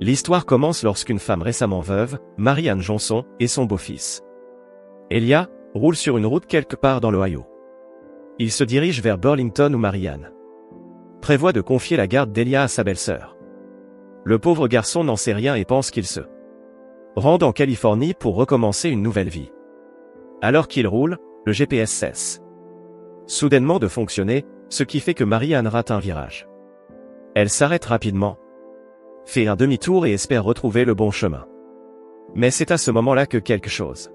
L'histoire commence lorsqu'une femme récemment veuve, Marianne Johnson, et son beau-fils, Elia, roulent sur une route quelque part dans l'Ohio. Ils se dirigent vers Burlington où Marianne prévoit de confier la garde d'Elia à sa belle-sœur. Le pauvre garçon n'en sait rien et pense qu'il se rend en Californie pour recommencer une nouvelle vie. Alors qu'il roule, le GPS cesse soudainement de fonctionner, ce qui fait que Marianne rate un virage. Elle s'arrête rapidement, fait un demi-tour et espère retrouver le bon chemin. Mais c'est à ce moment-là que quelque chose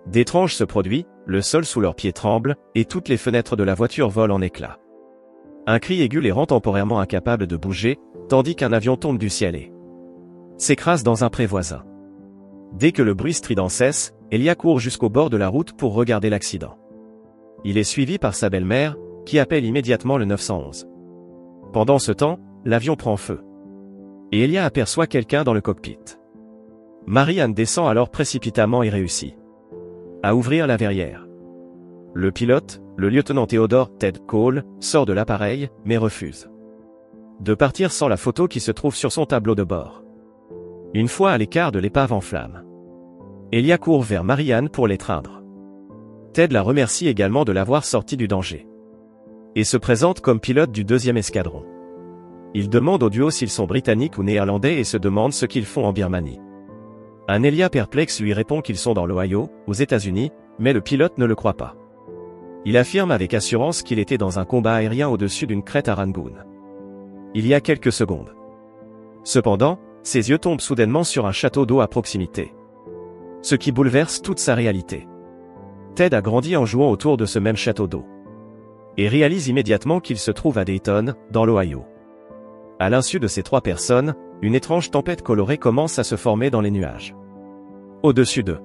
d'étrange se produit, le sol sous leurs pieds tremble, et toutes les fenêtres de la voiture volent en éclats. Un cri aigu les rend temporairement incapables de bouger, tandis qu'un avion tombe du ciel et s'écrase dans un pré voisin. Dès que le bruit strident cesse, Elia court jusqu'au bord de la route pour regarder l'accident. Il est suivi par sa belle-mère, qui appelle immédiatement le 911. Pendant ce temps, l'avion prend feu. Et Elia aperçoit quelqu'un dans le cockpit. Marianne descend alors précipitamment et réussit à ouvrir la verrière. Le pilote, le lieutenant Theodore Ted Cole, sort de l'appareil, mais refuse de partir sans la photo qui se trouve sur son tableau de bord. Une fois à l'écart de l'épave en flammes, Elia court vers Marianne pour l'étreindre. Ted la remercie également de l'avoir sortie du danger et se présente comme pilote du 2e escadron. Il demande au duo s'ils sont britanniques ou néerlandais et se demande ce qu'ils font en Birmanie. Un Elia perplexe lui répond qu'ils sont dans l'Ohio, aux États-Unis, mais le pilote ne le croit pas. Il affirme avec assurance qu'il était dans un combat aérien au-dessus d'une crête à Rangoon. Il y a quelques secondes. Cependant, ses yeux tombent soudainement sur un château d'eau à proximité, ce qui bouleverse toute sa réalité. Ted a grandi en jouant autour de ce même château d'eau et réalise immédiatement qu'il se trouve à Dayton, dans l'Ohio. À l'insu de ces 3 personnes, une étrange tempête colorée commence à se former dans les nuages au-dessus d'eux.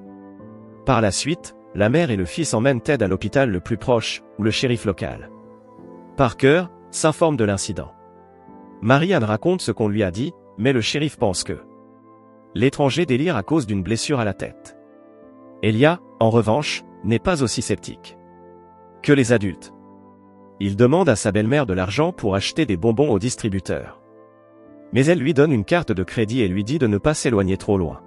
Par la suite, la mère et le fils emmènent Ted à l'hôpital le plus proche, où le shérif local, Parker, s'informe de l'incident. Marianne raconte ce qu'on lui a dit, mais le shérif pense que l'étranger délire à cause d'une blessure à la tête. Elia, en revanche, n'est pas aussi sceptique que les adultes. Il demande à sa belle-mère de l'argent pour acheter des bonbons au distributeur. Mais elle lui donne une carte de crédit et lui dit de ne pas s'éloigner trop loin.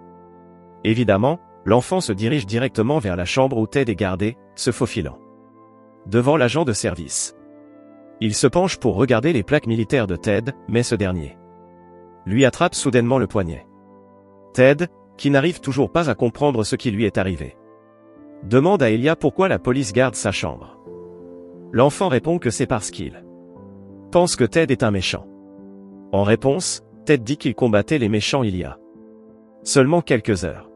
Évidemment, l'enfant se dirige directement vers la chambre où Ted est gardé, se faufilant devant l'agent de service. Il se penche pour regarder les plaques militaires de Ted, mais ce dernier lui attrape soudainement le poignet. Ted, qui n'arrive toujours pas à comprendre ce qui lui est arrivé, demande à Elia pourquoi la police garde sa chambre. L'enfant répond que c'est parce qu'il pense que Ted est un méchant. En réponse, Ted dit qu'il combattait les méchants il y a seulement quelques heures.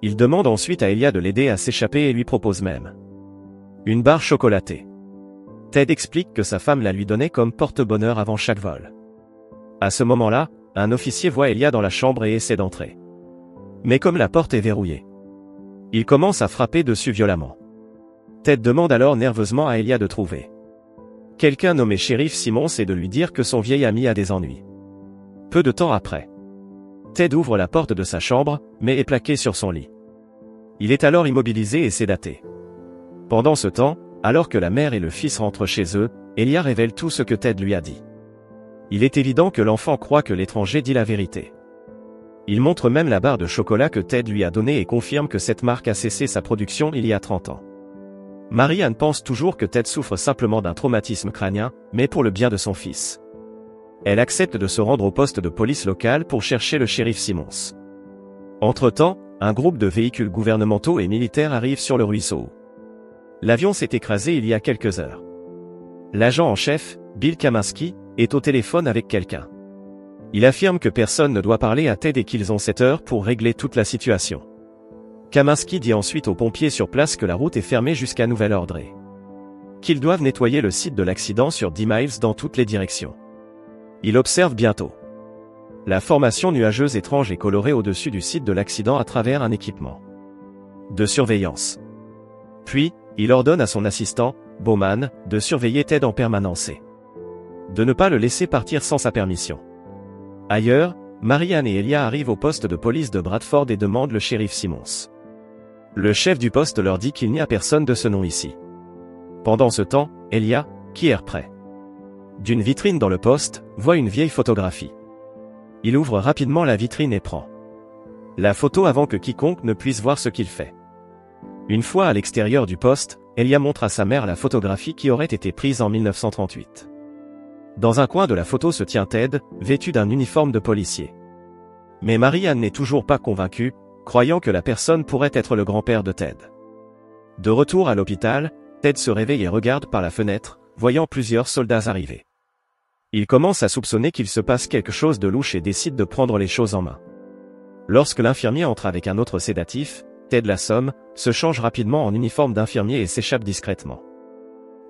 Il demande ensuite à Elia de l'aider à s'échapper et lui propose même une barre chocolatée. Ted explique que sa femme la lui donnait comme porte-bonheur avant chaque vol. À ce moment-là, un officier voit Elia dans la chambre et essaie d'entrer. Mais comme la porte est verrouillée, il commence à frapper dessus violemment. Ted demande alors nerveusement à Elia de trouver quelqu'un nommé Shérif Simmons et de lui dire que son vieil ami a des ennuis. Peu de temps après, Ted ouvre la porte de sa chambre, mais est plaqué sur son lit. Il est alors immobilisé et sédaté. Pendant ce temps, alors que la mère et le fils rentrent chez eux, Elia révèle tout ce que Ted lui a dit. Il est évident que l'enfant croit que l'étranger dit la vérité. Il montre même la barre de chocolat que Ted lui a donnée et confirme que cette marque a cessé sa production il y a 30 ans. Marianne pense toujours que Ted souffre simplement d'un traumatisme crânien, mais pour le bien de son fils. Elle accepte de se rendre au poste de police local pour chercher le shérif Simmons. Entre-temps, un groupe de véhicules gouvernementaux et militaires arrive sur le ruisseau. L'avion s'est écrasé il y a quelques heures. L'agent en chef, Bill Kaminsky, est au téléphone avec quelqu'un. Il affirme que personne ne doit parler à Ted et qu'ils ont 7 heures pour régler toute la situation. Kaminsky dit ensuite aux pompiers sur place que la route est fermée jusqu'à nouvel ordre et qu'ils doivent nettoyer le site de l'accident sur 10 miles dans toutes les directions. Il observe bientôt la formation nuageuse étrange et colorée au-dessus du site de l'accident à travers un équipement de surveillance. Puis, il ordonne à son assistant, Bowman, de surveiller Ted en permanence et de ne pas le laisser partir sans sa permission. Ailleurs, Marianne et Elia arrivent au poste de police de Bradford et demandent le shérif Simmons. Le chef du poste leur dit qu'il n'y a personne de ce nom ici. Pendant ce temps, Elia, qui est près d'une vitrine dans le poste, voit une vieille photographie. Il ouvre rapidement la vitrine et prend la photo avant que quiconque ne puisse voir ce qu'il fait. Une fois à l'extérieur du poste, Elia montre à sa mère la photographie qui aurait été prise en 1938. Dans un coin de la photo se tient Ted, vêtu d'un uniforme de policier. Mais Mary-Ann n'est toujours pas convaincue, croyant que la personne pourrait être le grand-père de Ted. De retour à l'hôpital, Ted se réveille et regarde par la fenêtre, voyant plusieurs soldats arriver. Il commence à soupçonner qu'il se passe quelque chose de louche et décide de prendre les choses en main. Lorsque l'infirmier entre avec un autre sédatif, Ted l'assomme, se change rapidement en uniforme d'infirmier et s'échappe discrètement.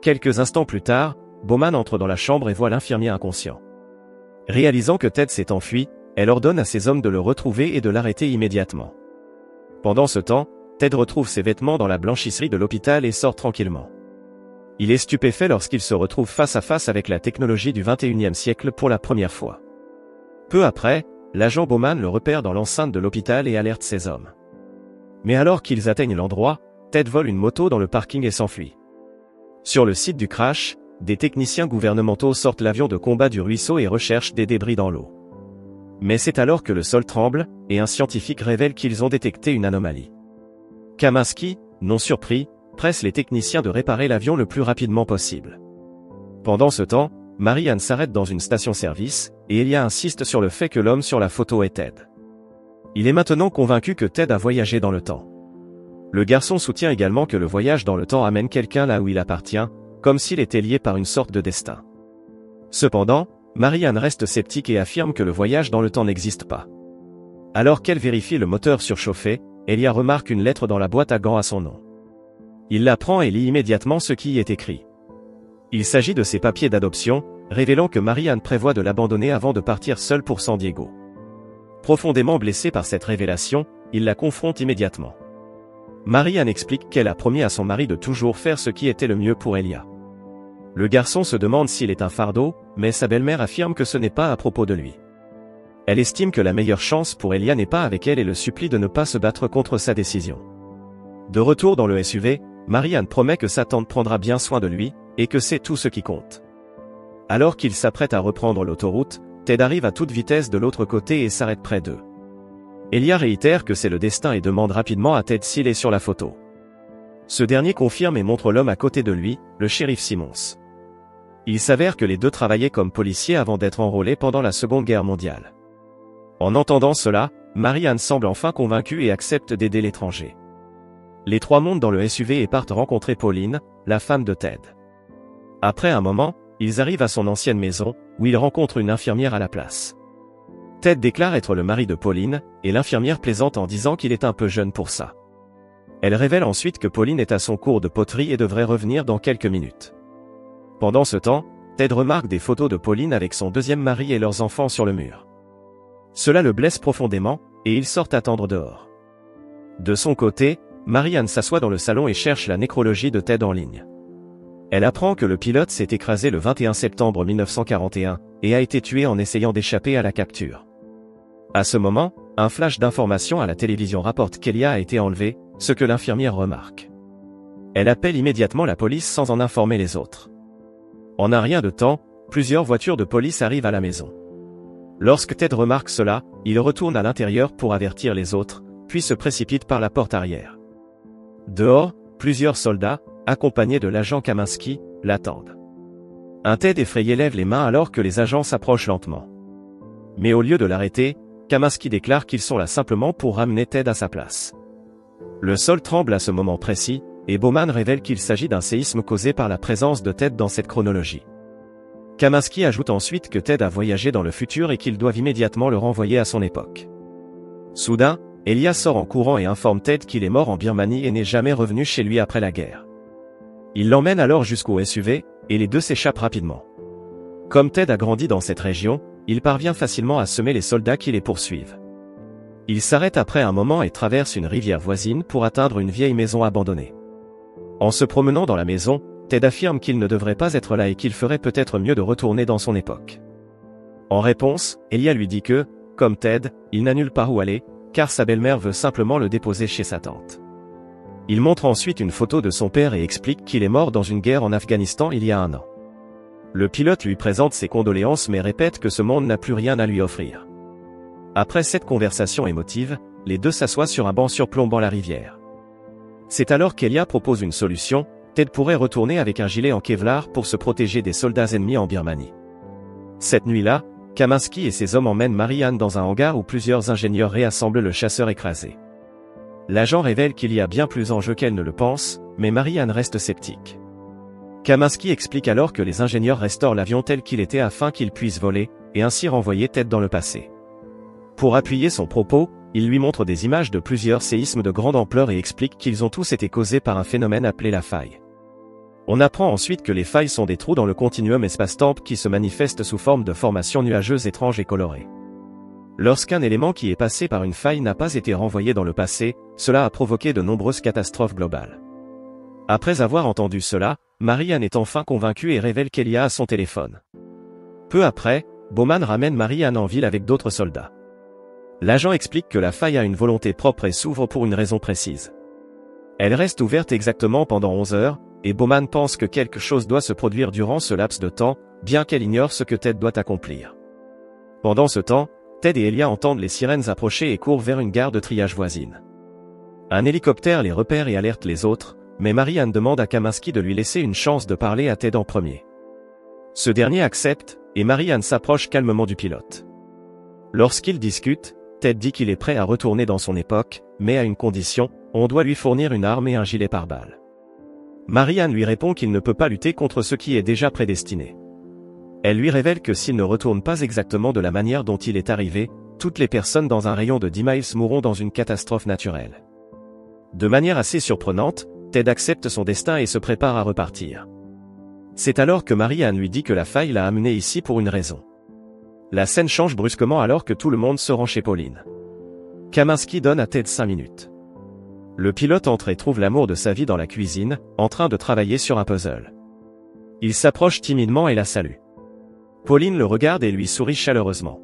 Quelques instants plus tard, Bowman entre dans la chambre et voit l'infirmier inconscient. Réalisant que Ted s'est enfui, elle ordonne à ses hommes de le retrouver et de l'arrêter immédiatement. Pendant ce temps, Ted retrouve ses vêtements dans la blanchisserie de l'hôpital et sort tranquillement. Il est stupéfait lorsqu'il se retrouve face à face avec la technologie du XXIe siècle pour la première fois. Peu après, l'agent Bowman le repère dans l'enceinte de l'hôpital et alerte ses hommes. Mais alors qu'ils atteignent l'endroit, Ted vole une moto dans le parking et s'enfuit. Sur le site du crash, des techniciens gouvernementaux sortent l'avion de combat du ruisseau et recherchent des débris dans l'eau. Mais c'est alors que le sol tremble, et un scientifique révèle qu'ils ont détecté une anomalie. Kaminsky, non surpris, presse les techniciens de réparer l'avion le plus rapidement possible. Pendant ce temps, Mary-Ann s'arrête dans une station-service, et Elia insiste sur le fait que l'homme sur la photo est Ted. Il est maintenant convaincu que Ted a voyagé dans le temps. Le garçon soutient également que le voyage dans le temps amène quelqu'un là où il appartient, comme s'il était lié par une sorte de destin. Cependant, Mary-Ann reste sceptique et affirme que le voyage dans le temps n'existe pas. Alors qu'elle vérifie le moteur surchauffé, Elia remarque une lettre dans la boîte à gants à son nom. Il la prend et lit immédiatement ce qui y est écrit. Il s'agit de ses papiers d'adoption, révélant que Mary-Ann prévoit de l'abandonner avant de partir seule pour San Diego. Profondément blessé par cette révélation, il la confronte immédiatement. Mary-Ann explique qu'elle a promis à son mari de toujours faire ce qui était le mieux pour Elia. Le garçon se demande s'il est un fardeau, mais sa belle-mère affirme que ce n'est pas à propos de lui. Elle estime que la meilleure chance pour Elia n'est pas avec elle et le supplie de ne pas se battre contre sa décision. De retour dans le SUV, Mary-Ann promet que sa tante prendra bien soin de lui, et que c'est tout ce qui compte. Alors qu'il s'apprête à reprendre l'autoroute, Ted arrive à toute vitesse de l'autre côté et s'arrête près d'eux. Elia réitère que c'est le destin et demande rapidement à Ted s'il est sur la photo. Ce dernier confirme et montre l'homme à côté de lui, le shérif Simmons. Il s'avère que les deux travaillaient comme policiers avant d'être enrôlés pendant la Seconde Guerre mondiale. En entendant cela, Mary-Ann semble enfin convaincue et accepte d'aider l'étranger. Les trois montent dans le SUV et partent rencontrer Pauline, la femme de Ted. Après un moment, ils arrivent à son ancienne maison, où ils rencontrent une infirmière à la place. Ted déclare être le mari de Pauline, et l'infirmière plaisante en disant qu'il est un peu jeune pour ça. Elle révèle ensuite que Pauline est à son cours de poterie et devrait revenir dans quelques minutes. Pendant ce temps, Ted remarque des photos de Pauline avec son deuxième mari et leurs enfants sur le mur. Cela le blesse profondément, et il sort attendre dehors. De son côté, Mary-Ann s'assoit dans le salon et cherche la nécrologie de Ted en ligne. Elle apprend que le pilote s'est écrasé le 21 septembre 1941, et a été tué en essayant d'échapper à la capture. À ce moment, un flash d'information à la télévision rapporte qu'Elia a été enlevée, ce que l'infirmière remarque. Elle appelle immédiatement la police sans en informer les autres. En un rien de temps, plusieurs voitures de police arrivent à la maison. Lorsque Ted remarque cela, il retourne à l'intérieur pour avertir les autres, puis se précipite par la porte arrière. Dehors, plusieurs soldats, accompagnés de l'agent Kaminsky, l'attendent. Un Ted effrayé lève les mains alors que les agents s'approchent lentement. Mais au lieu de l'arrêter, Kaminsky déclare qu'ils sont là simplement pour ramener Ted à sa place. Le sol tremble à ce moment précis, et Bowman révèle qu'il s'agit d'un séisme causé par la présence de Ted dans cette chronologie. Kaminsky ajoute ensuite que Ted a voyagé dans le futur et qu'ils doivent immédiatement le renvoyer à son époque. Soudain, Elia sort en courant et informe Ted qu'il est mort en Birmanie et n'est jamais revenu chez lui après la guerre. Il l'emmène alors jusqu'au SUV, et les deux s'échappent rapidement. Comme Ted a grandi dans cette région, il parvient facilement à semer les soldats qui les poursuivent. Il s'arrête après un moment et traverse une rivière voisine pour atteindre une vieille maison abandonnée. En se promenant dans la maison, Ted affirme qu'il ne devrait pas être là et qu'il ferait peut-être mieux de retourner dans son époque. En réponse, Elia lui dit que, comme Ted, il n'a nulle part où aller, car sa belle-mère veut simplement le déposer chez sa tante. Il montre ensuite une photo de son père et explique qu'il est mort dans une guerre en Afghanistan il y a 1 an. Le pilote lui présente ses condoléances mais répète que ce monde n'a plus rien à lui offrir. Après cette conversation émotive, les deux s'assoient sur un banc surplombant la rivière. C'est alors qu'Elia propose une solution. Ted pourrait retourner avec un gilet en Kevlar pour se protéger des soldats ennemis en Birmanie. Cette nuit-là, Kaminsky et ses hommes emmènent Marie-Anne dans un hangar où plusieurs ingénieurs réassemblent le chasseur écrasé. L'agent révèle qu'il y a bien plus en jeu qu'elle ne le pense, mais Marie-Anne reste sceptique. Kaminsky explique alors que les ingénieurs restaurent l'avion tel qu'il était afin qu'il puisse voler, et ainsi renvoyer Ted dans le passé. Pour appuyer son propos, il lui montre des images de plusieurs séismes de grande ampleur et explique qu'ils ont tous été causés par un phénomène appelé la faille. On apprend ensuite que les failles sont des trous dans le continuum espace-temps qui se manifestent sous forme de formations nuageuses étranges et colorées. Lorsqu'un élément qui est passé par une faille n'a pas été renvoyé dans le passé, cela a provoqué de nombreuses catastrophes globales. Après avoir entendu cela, Marie-Anne est enfin convaincue et révèle qu'Elia a son téléphone. Peu après, Bowman ramène Marie-Anne en ville avec d'autres soldats. L'agent explique que la faille a une volonté propre et s'ouvre pour une raison précise. Elle reste ouverte exactement pendant 11 heures, et Bowman pense que quelque chose doit se produire durant ce laps de temps, bien qu'elle ignore ce que Ted doit accomplir. Pendant ce temps, Ted et Elia entendent les sirènes approcher et courent vers une gare de triage voisine. Un hélicoptère les repère et alerte les autres, mais Marie-Anne demande à Kaminsky de lui laisser une chance de parler à Ted en premier. Ce dernier accepte, et Marie-Anne s'approche calmement du pilote. Lorsqu'ils discutent, Ted dit qu'il est prêt à retourner dans son époque, mais à une condition, on doit lui fournir une arme et un gilet pare-balles. Marie-Anne lui répond qu'il ne peut pas lutter contre ce qui est déjà prédestiné. Elle lui révèle que s'il ne retourne pas exactement de la manière dont il est arrivé, toutes les personnes dans un rayon de 10 miles mourront dans une catastrophe naturelle. De manière assez surprenante, Ted accepte son destin et se prépare à repartir. C'est alors que Marie-Anne lui dit que la faille l'a amené ici pour une raison. La scène change brusquement alors que tout le monde se rend chez Pauline. Kaminsky donne à Ted 5 minutes. Le pilote entre et trouve l'amour de sa vie dans la cuisine, en train de travailler sur un puzzle. Il s'approche timidement et la salue. Pauline le regarde et lui sourit chaleureusement.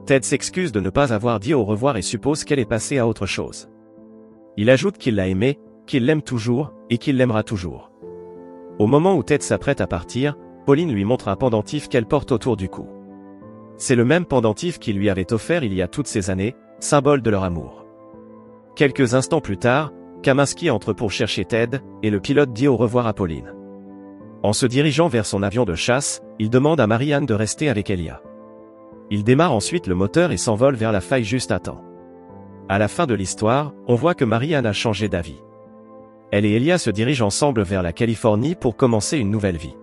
Ted s'excuse de ne pas avoir dit au revoir et suppose qu'elle est passée à autre chose. Il ajoute qu'il l'a aimée, qu'il l'aime toujours, et qu'il l'aimera toujours. Au moment où Ted s'apprête à partir, Pauline lui montre un pendentif qu'elle porte autour du cou. C'est le même pendentif qu'il lui avait offert il y a toutes ces années, symbole de leur amour. Quelques instants plus tard, Kaminsky entre pour chercher Ted, et le pilote dit au revoir à Pauline. En se dirigeant vers son avion de chasse, il demande à Marie-Anne de rester avec Elia. Il démarre ensuite le moteur et s'envole vers la faille juste à temps. À la fin de l'histoire, on voit que Marie-Anne a changé d'avis. Elle et Elia se dirigent ensemble vers la Californie pour commencer une nouvelle vie.